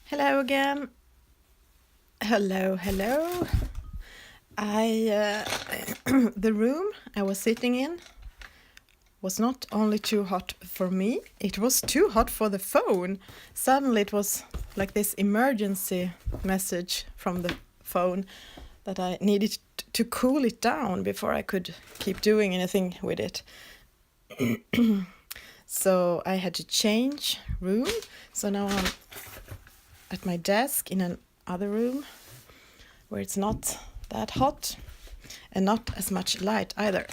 Hello again. Hello. I the room I was sitting in was not only too hot for me, it was too hot for the phone. Suddenly it was like this emergency message from the phone that I needed to cool it down before I could keep doing anything with it. So I had to change room. So now I'm at my desk in another room where it's not that hot and not as much light either.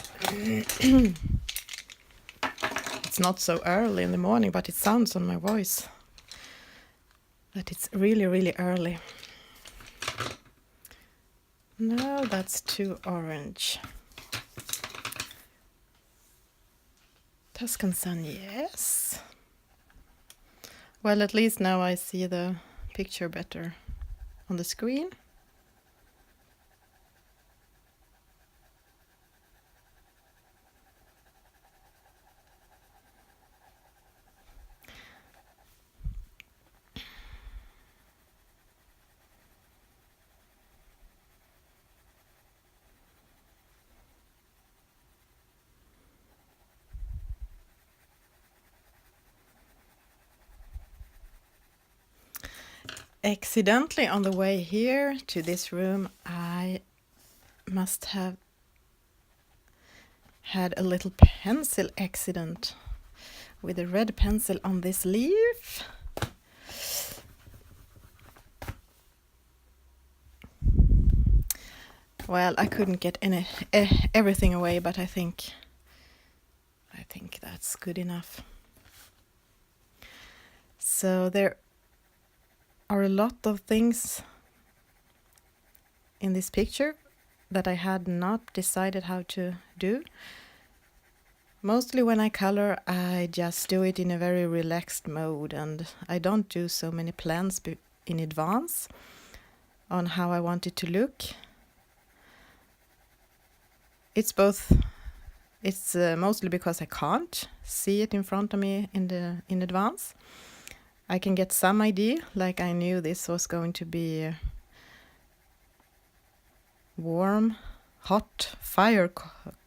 It's not so early in the morning, but it sounds on my voice that it's really early. No, that's too orange. Tuscan sun, yes. Well, at least now I see the picture better on the screen. Accidentally on the way here to this room, I must have had a little pencil accident with a red pencil on this leaf. Well, I couldn't get everything away, but I think that's good enough. So there are a lot of things in this picture that I had not decided how to do. Mostly when I color, I just do it in a very relaxed mode, and I don't do so many plans in advance on how I want it to look. It's mostly because I can't see it in front of me in advance. I can get some idea, like I knew this was going to be warm, hot fire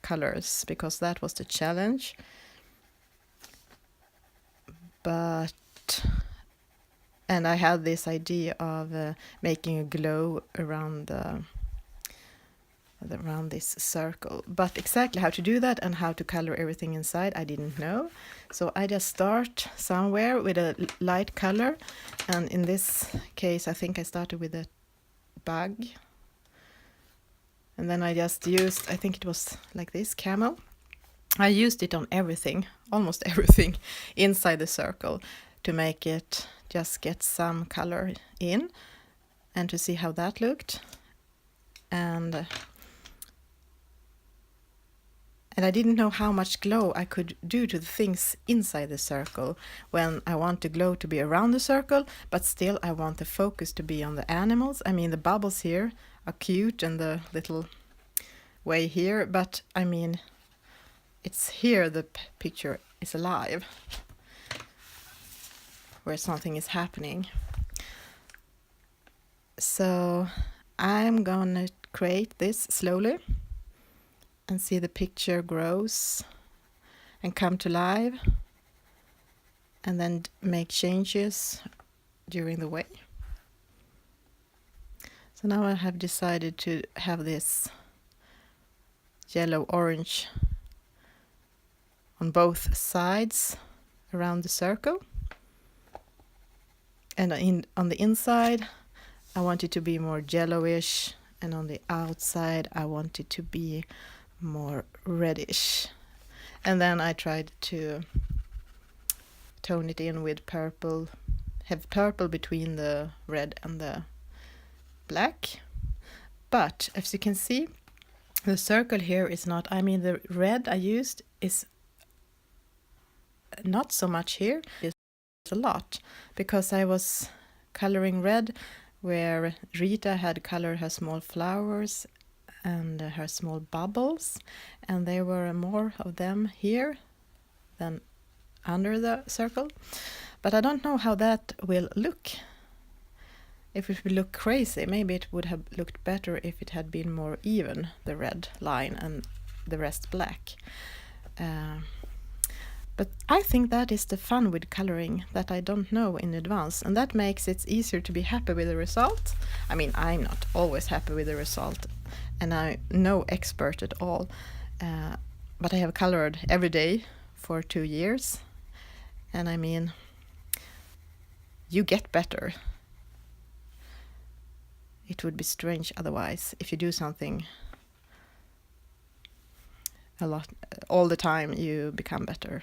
colors, because that was the challenge. And I had this idea of making a glow around this circle, but exactly how to do that and how to color everything inside I didn't know. So I just start somewhere with a light color, and in this case I think I started with a bug, and then I just used, I think it was like this, camel. I used it on everything, almost everything inside the circle, to make it just get some color in and to see how that looked. And I didn't know how much glow I could do to the things inside the circle when I want the glow to be around the circle, but still I want the focus to be on the animals. I mean, the bubbles here are cute and the little way here, but I mean, it's here the picture is alive, where something is happening. So I'm gonna create this slowly and see the picture grows and come to life, and then make changes during the way. So now I have decided to have this yellow-orange on both sides around the circle. And on the inside, I want it to be more yellowish, and on the outside, I want it to be more reddish. And then I tried to tone it in with purple, have purple between the red and the black. But as you can see, the circle here is not, I mean, the red I used is not so much here. It's a lot, because I was coloring red where Rita had colored her small flowers and her small bubbles, and there were more of them here than under the circle. But I don't know how that will look. if it would look crazy, maybe it would have looked better if it had been more even, the red line, and the rest black. But I think that is the fun with coloring, that I don't know in advance, and that makes it easier to be happy with the result. I mean, I'm not always happy with the result, and I'm no expert at all, but I have colored every day for 2 years, and I mean, you get better. It would be strange otherwise. If you do something a lot all the time, you become better.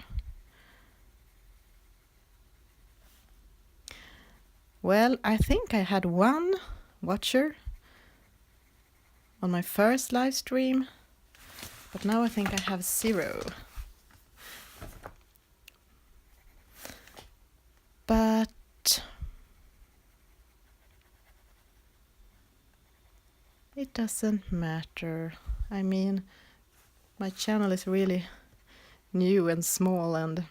Well, I think I had 1 watcher on my first live stream, but now I think I have 0. But it doesn't matter. I mean, my channel is really new and small, and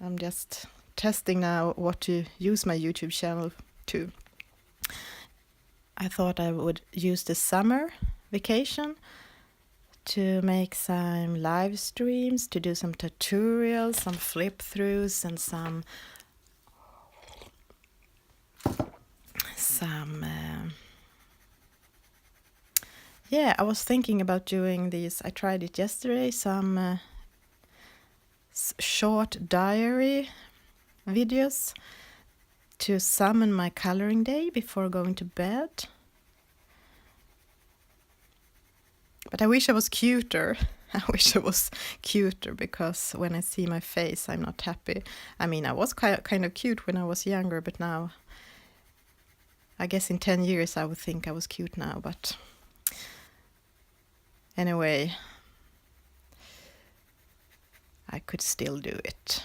I'm just testing now what to use my YouTube channel to. I thought I would use the summer vacation to make some live streams, to do some tutorials, some flip throughs, and some yeah, I was thinking about doing these. I tried it yesterday, some short diary videos to summon my coloring day before going to bed. But I wish I was cuter. I wish I was cuter, because when I see my face, I'm not happy. I mean, I was kind of cute when I was younger, but now, I guess in 10 years I would think I was cute now, but anyway, I could still do it.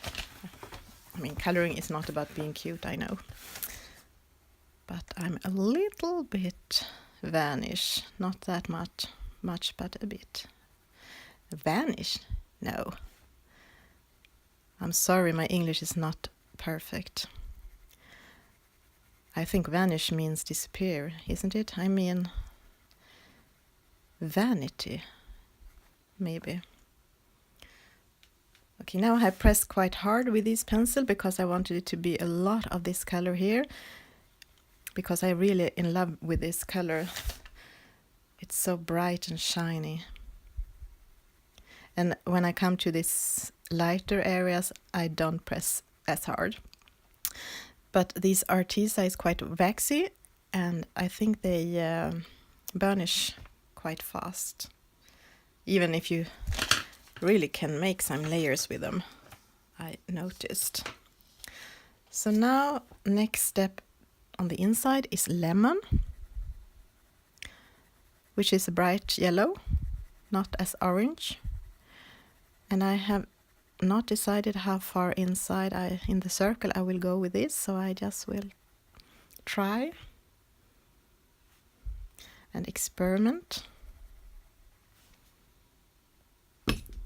I mean, coloring is not about being cute, I know. But I'm a little bit vanish. Not that much, but a bit. Vanish? No. I'm sorry, my English is not perfect. I think vanish means disappear, isn't it? I mean, vanity, maybe. Okay, now I have pressed quite hard with this pencil because I wanted it to be a lot of this color here, because I'm really in love with this color. It's so bright and shiny. And when I come to these lighter areas, I don't press as hard. But this Arteza is quite waxy, and I think they burnish quite fast, even if you really can make some layers with them, I noticed. So now, next step on the inside is lemon, which is a bright yellow, not as orange. And I have not decided how far inside in the circle I will go with this, so I just will try and experiment.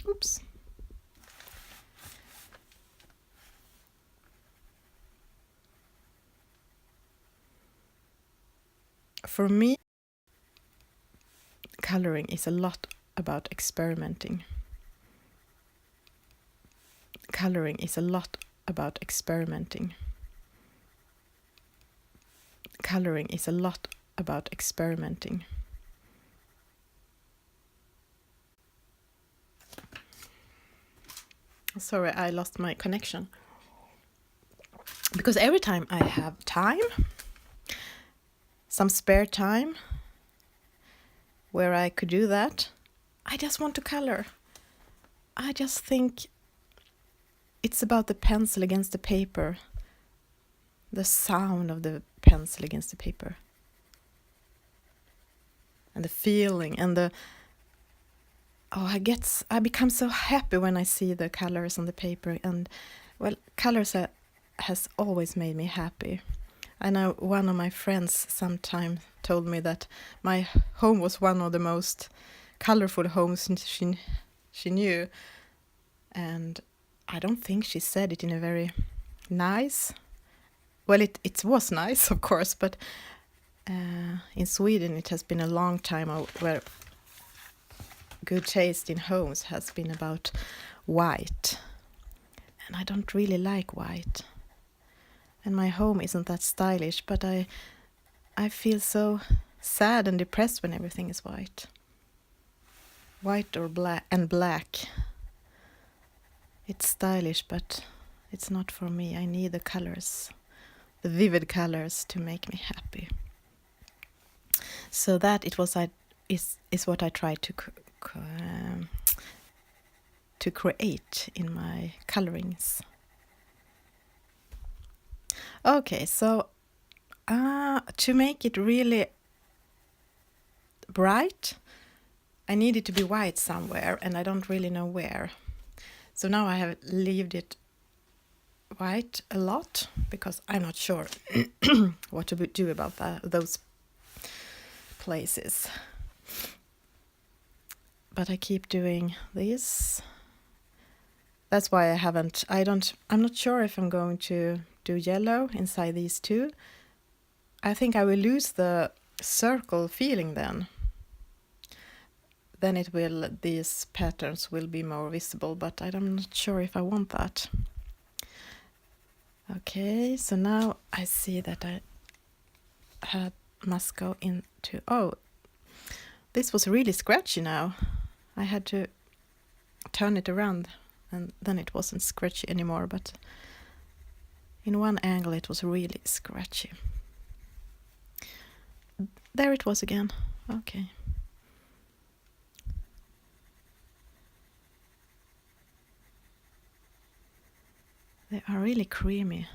Oops. For me, coloring is a lot about experimenting. Coloring is a lot about experimenting. Coloring is a lot about experimenting. Sorry, I lost my connection. Because every time I have time, some spare time, where I could do that, I just want to color. I just think it's about the pencil against the paper, the sound of the pencil against the paper, and the feeling, and the I become so happy when I see the colors on the paper, and well, colors has always made me happy. I know one of my friends sometime told me that my home was one of the most colorful homes she knew, and I don't think she said it in a very nice well, it was nice, of course, but in Sweden it has been a long time where good taste in homes has been about white. And I don't really like white. And my home isn't that stylish, but I feel so sad and depressed when everything is white. White or black. It's stylish, but it's not for me. I need the colors, the vivid colors, to make me happy. So that is what I try to create in my colorings. Okay, so to make it really bright, I need it to be white somewhere, and I don't really know where. So now I have left it white a lot because I'm not sure what to do about those places. But I keep doing this. That's why I'm not sure if I'm going to do yellow inside these two. I think I will lose the circle feeling then. Then these patterns will be more visible, but I'm not sure if I want that. Okay, so now I see that I must go into, this was really scratchy now. I had to turn it around and then it wasn't scratchy anymore, but in one angle it was really scratchy. There it was again. Okay. They are really creamy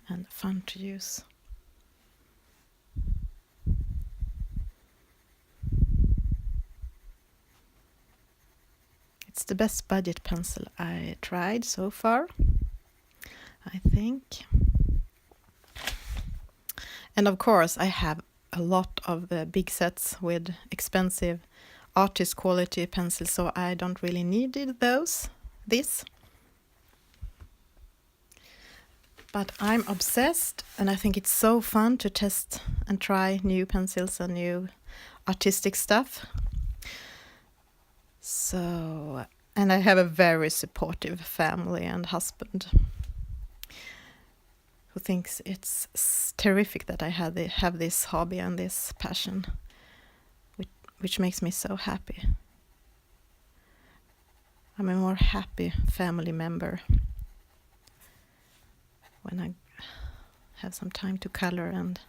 and fun to use. It's the best budget pencil I tried so far, I think. And of course I have a lot of big sets with expensive artist quality pencils, so I don't really need this. But I'm obsessed, and I think it's so fun to test and try new pencils and new artistic stuff. So, and I have a very supportive family and husband who thinks it's terrific that I have this hobby and this passion, which makes me so happy. I'm a more happy family member when I have some time to color and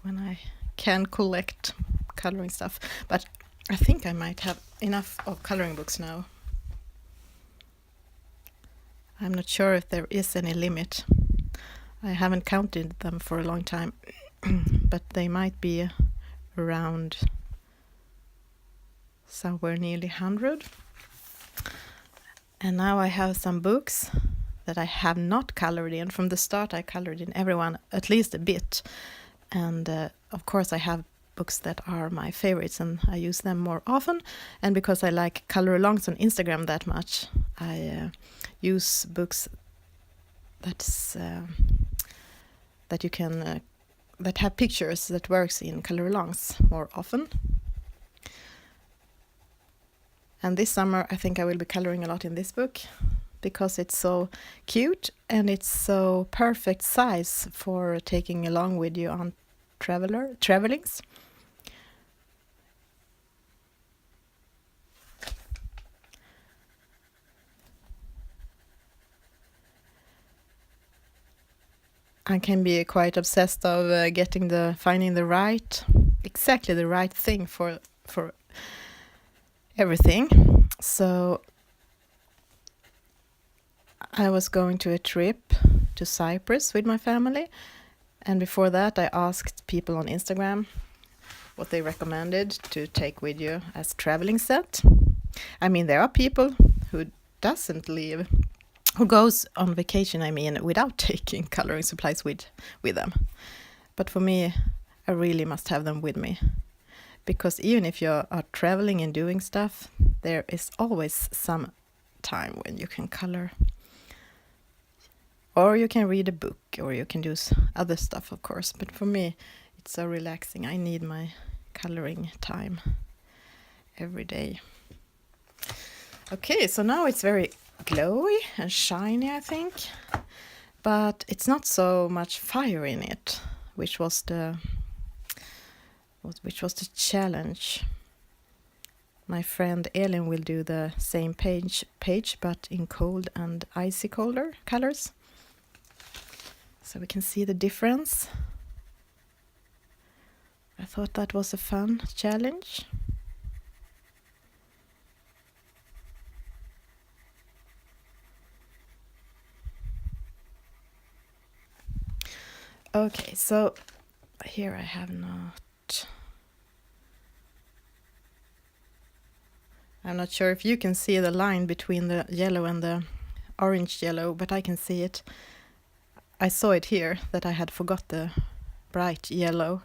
when I can collect coloring stuff. But I think I might have enough of coloring books now. I'm not sure if there is any limit. I haven't counted them for a long time, but they might be around somewhere nearly 100. And now I have some books that I have not colored in. From the start I colored in everyone at least a bit. And of course I have books that are my favorites and I use them more often. And because I like color alongs on Instagram that much, I use books that you can that have pictures that works in color alongs more often. And this summer I think I will be coloring a lot in this book because it's so cute and it's so perfect size for taking along with you on travelings. I can be quite obsessed of finding exactly the right thing for everything. So I was going to a trip to Cyprus with my family, and before that I asked people on Instagram what they recommended to take with you as traveling set. I mean, there are people who goes on vacation, without taking coloring supplies with them. But for me, I really must have them with me. Because even if you are traveling and doing stuff, there is always some time when you can color. Or you can read a book, or you can do other stuff, of course. But for me, it's so relaxing. I need my coloring time every day. Okay, so now it's very glowy and shiny, I think. But it's not so much fire in it, which was the challenge. My friend Elin will do the same page, but in cold and icy colors. So we can see the difference. I thought that was a fun challenge. Okay, so here I have not... I'm not sure if you can see the line between the yellow and the orange yellow, but I can see it. I saw it here, that I had forgot the bright yellow.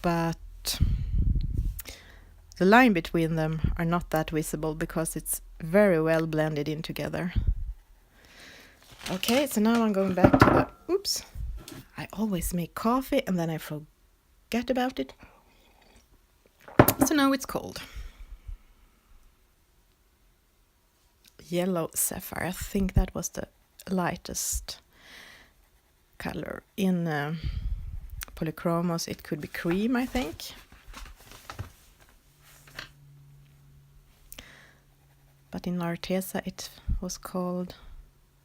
But the line between them are not that visible because it's very well blended in together. Okay, so now I'm going back to the... Oops! I always make coffee and then I forget about it. So now it's cold. Yellow sapphire, I think that was the lightest color. In Polychromos it could be cream, I think. But in Arteza it was called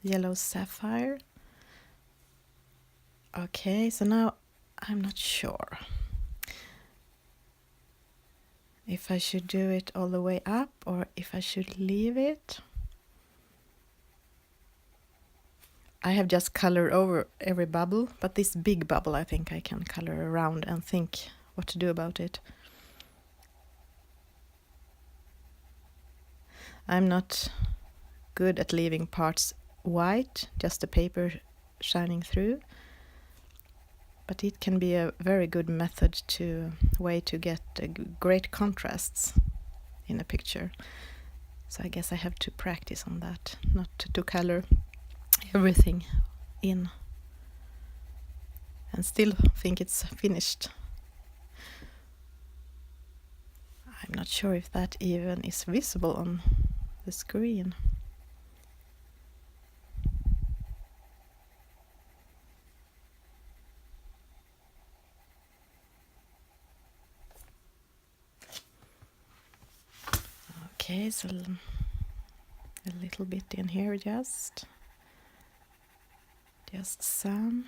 yellow sapphire. Okay, so now I'm not sure if I should do it all the way up or if I should leave it. I have just colored over every bubble, but this big bubble I think I can color around and think what to do about it. I'm not good at leaving parts white, just the paper shining through. But it can be a very good way to get great contrasts in a picture. So I guess I have to practice on that, not to color everything in and still think it's finished. I'm not sure if that even is visible on the screen. Okay, so a little bit in here, just some.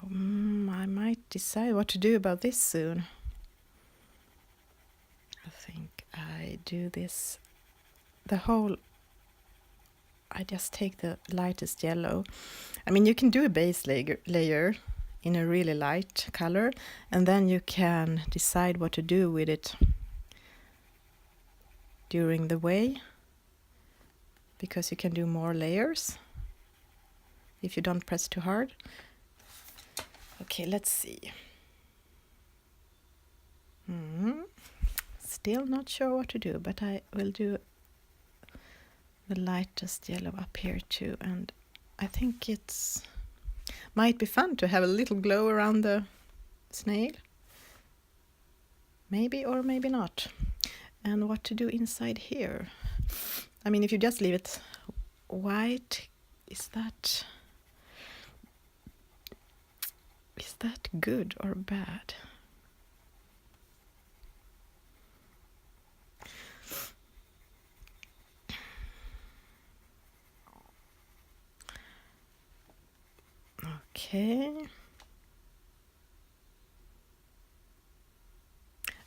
I might decide what to do about this soon. I think I do this I just take the lightest yellow. I mean, you can do a base layer in a really light color, and then you can decide what to do with it during the way, because you can do more layers if you don't press too hard. Okay, let's see. Still not sure what to do, but I will do the lightest yellow up here too, and I think it's might be fun to have a little glow around the snail. Maybe or maybe not. And what to do inside here? I mean, if you just leave it white, is that good or bad?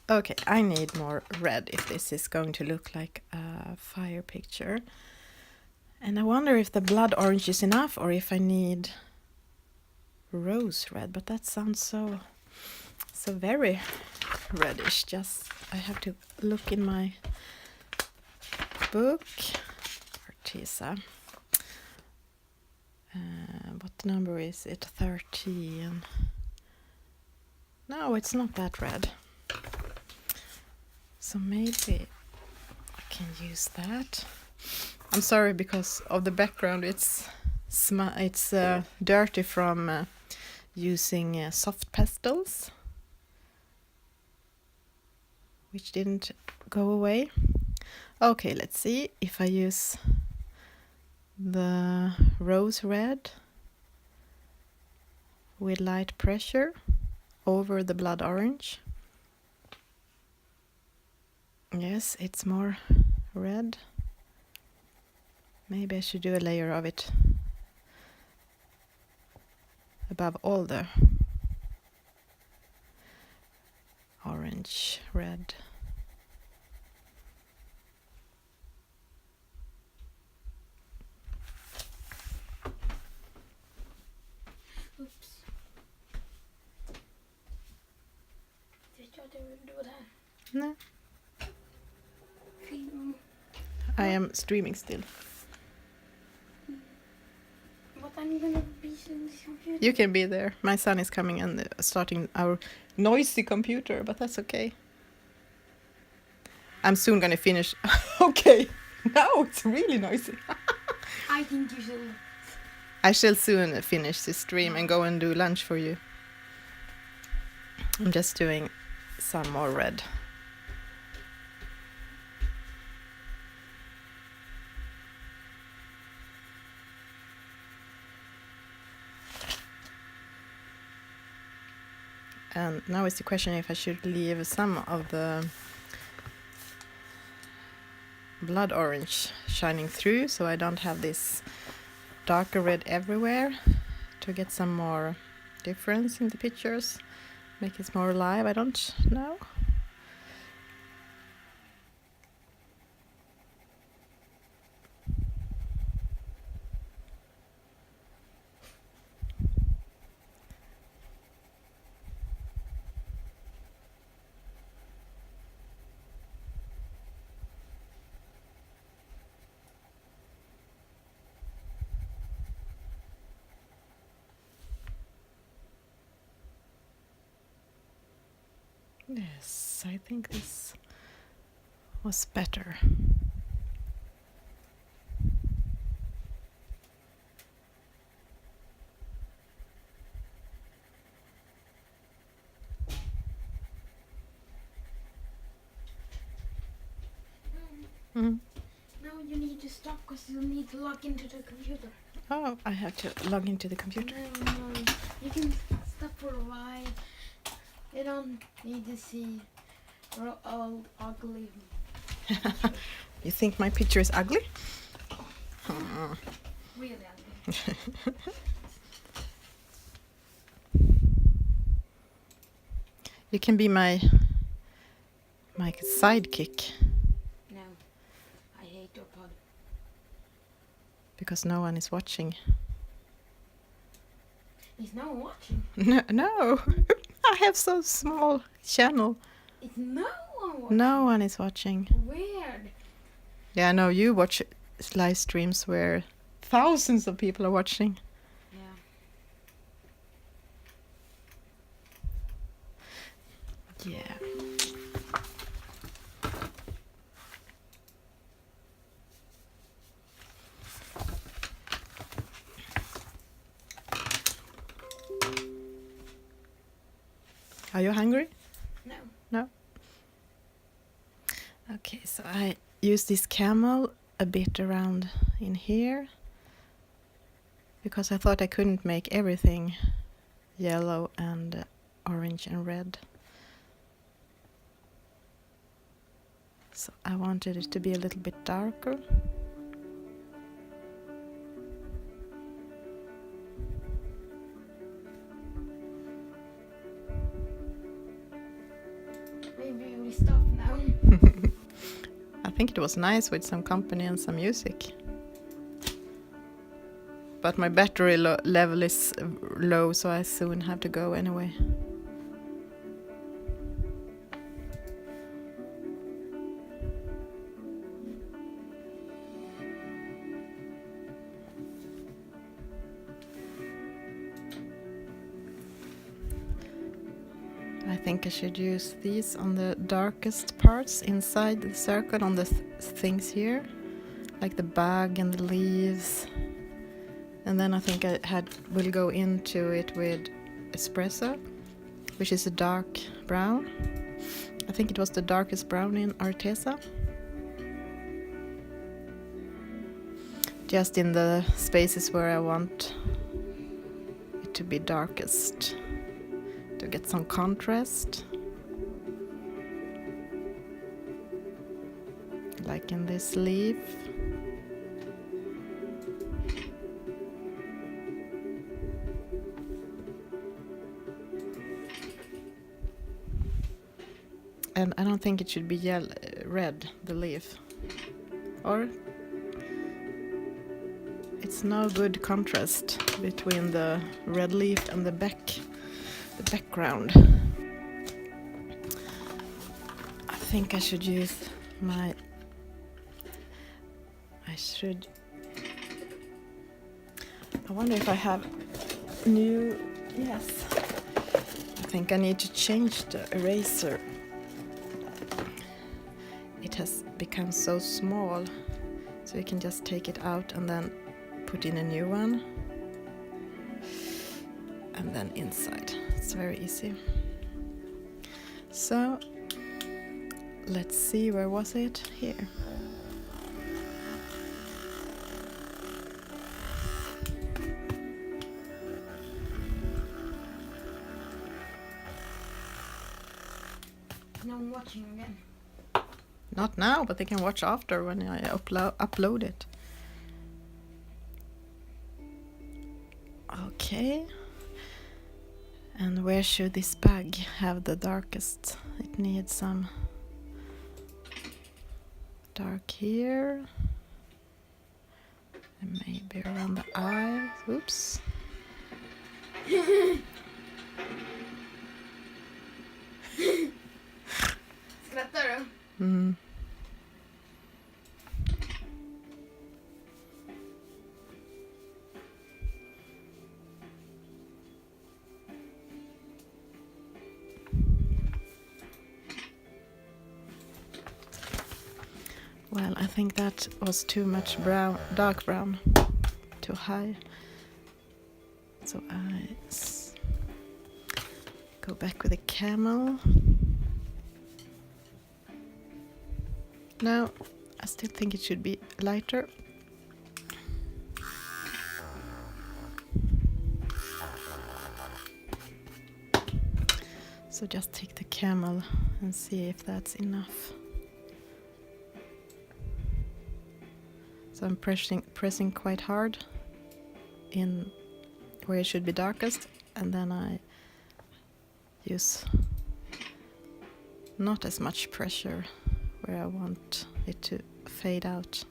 Okay, I need more red if this is going to look like a fire picture. And I wonder if the blood orange is enough or if I need rose red, but that sounds so very reddish. Just I have to look in my book. Arteza. What number is it? 13. No, it's not that red. So maybe I can use that. I'm sorry because of the background. It's dirty from using soft pastels, which didn't go away. Okay, let's see if I use the rose red with light pressure over the blood orange. Yes, it's more red. Maybe I should do a layer of it above all the orange red. Oops. Vet jag att jag vill do det här? No, Film. I am streaming still. What I'm gonna be in this computer? You can be there. My son is coming and starting our noisy computer, but that's okay. I'm soon gonna finish. Okay, now it's really noisy. I think you should. I shall soon finish this stream and go and do lunch for you. I'm just doing some more red. And now is the question if I should leave some of the blood orange shining through so I don't have this darker red everywhere, to get some more difference in the pictures, make it more alive. I don't know. Yes, I think this was better. Mm. No, you need to stop because you need to log into the computer. Oh, I have to log into the computer. No, you can stop for a while. You don't need to see all ugly. You think my picture is ugly? Hmm. Really ugly. You can be my sidekick No, I hate your pod. because no one is watching. Is no one watching? No. I have so small channel. It's no one watching. No one is watching. Weird. Yeah, I know you watch live streams where thousands of people are watching. Yeah. Yeah. Are you hungry? No. No? Okay, so I use this camel a bit around in here because I thought I couldn't make everything yellow and orange and red. So I wanted it to be a little bit darker. Maybe we stop now. I think it was nice with some company and some music. But my battery level is low, so I soon have to go anyway. I think I should use these on the darkest parts inside the circle on the things here, like the bag and the leaves. And then I think will go into it with espresso, which is a dark brown. I think it was the darkest brown in Arteza. Just in the spaces where I want it to be darkest, to get some contrast. Like in this leaf. And I don't think it should be red, the leaf. Or it's no good contrast between the red leaf and the background. I think I should use I wonder if I have new, yes. I think I need to change the eraser. It has become so small, so you can just take it out and then put in a new one. And then inside. It's very easy. So, let's see, where was it? Here. Now I'm watching again. Not now, but they can watch after when I upload it. Okay. And where should this bag have the darkest? It needs some dark here. And maybe around the eye. Oops. Skrattar du? Mm. Well, I think that was too much brown, dark brown, too high. So I go back with a camel. No, I still think it should be lighter. So just take the camel and see if that's enough. So I'm pressing quite hard in where it should be darkest, and then I use not as much pressure where I want it to fade out.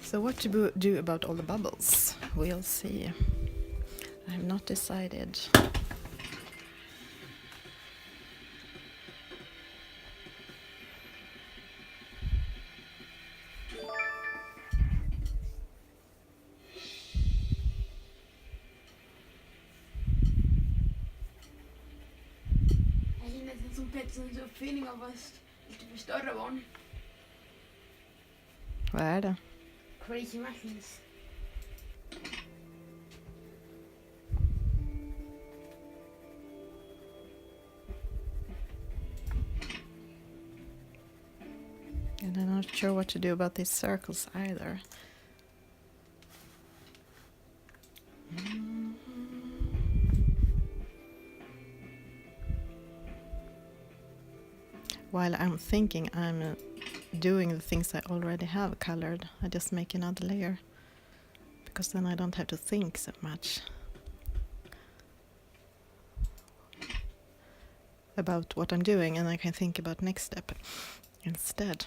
So what to do about all the bubbles? We'll see. I have not decided. Jag känner nästan som Petterssons uppfinning av oss lite för större barn. Vad är det? Crazy machines. And I'm not sure what to do about these circles either. While I'm thinking, I'm doing the things I already have colored. I just make another layer, because then I don't have to think so much about what I'm doing, and I can think about next step instead.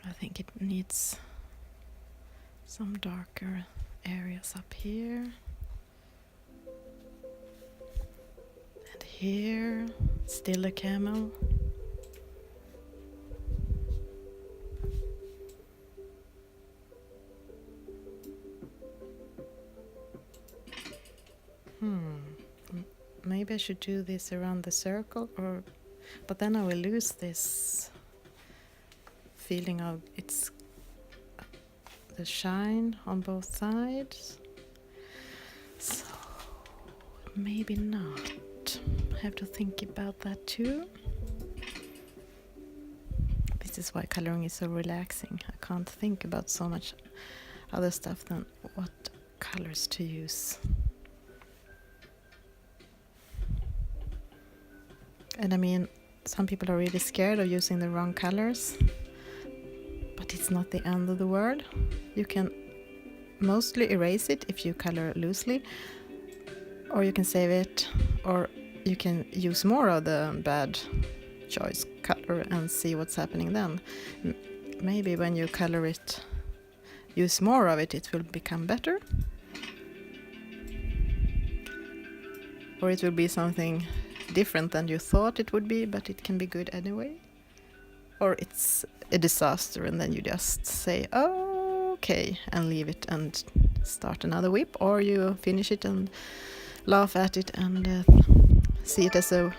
I think it needs some darker areas up here and here. Still a camel. maybe I should do this around the circle, but then I will lose this feeling of it's the shine on both sides. So maybe not. I have to think about that too. This is why coloring is so relaxing. I can't think about so much other stuff than what colors to use. And I mean, some people are really scared of using the wrong colors, but it's not the end of the world. You can mostly erase it if you color loosely, or you can save it, or you can use more of the bad choice color and see what's happening then. Maybe when you color it, use more of it, it will become better. Or it will be something different than you thought it would be, but it can be good anyway. Or it's a disaster and then you just say, oh, okay, and leave it and start another whip. Or you finish it and laugh at it and see it as a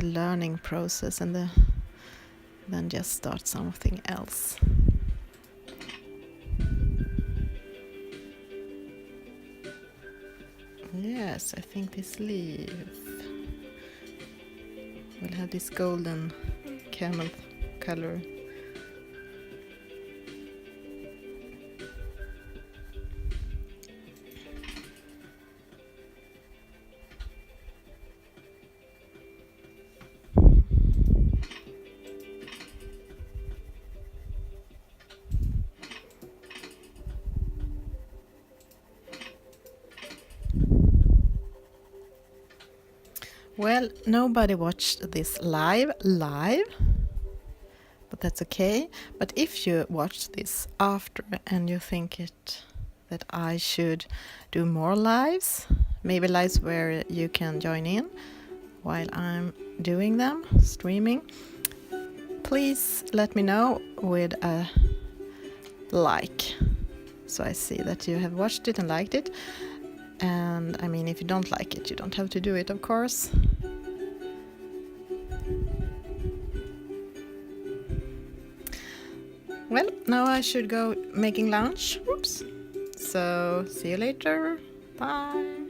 learning process, and then just start something else. Yes, I think this leaf will have this golden camel color. Well, nobody watched this live, but that's okay. But if you watch this after and you think that I should do more lives, maybe lives where you can join in while I'm doing them, streaming, please let me know with a like, so I see that you have watched it and liked it. And I mean, if you don't like it, you don't have to do it, of course. Well, now I should go making lunch. Oops. So see you later. Bye.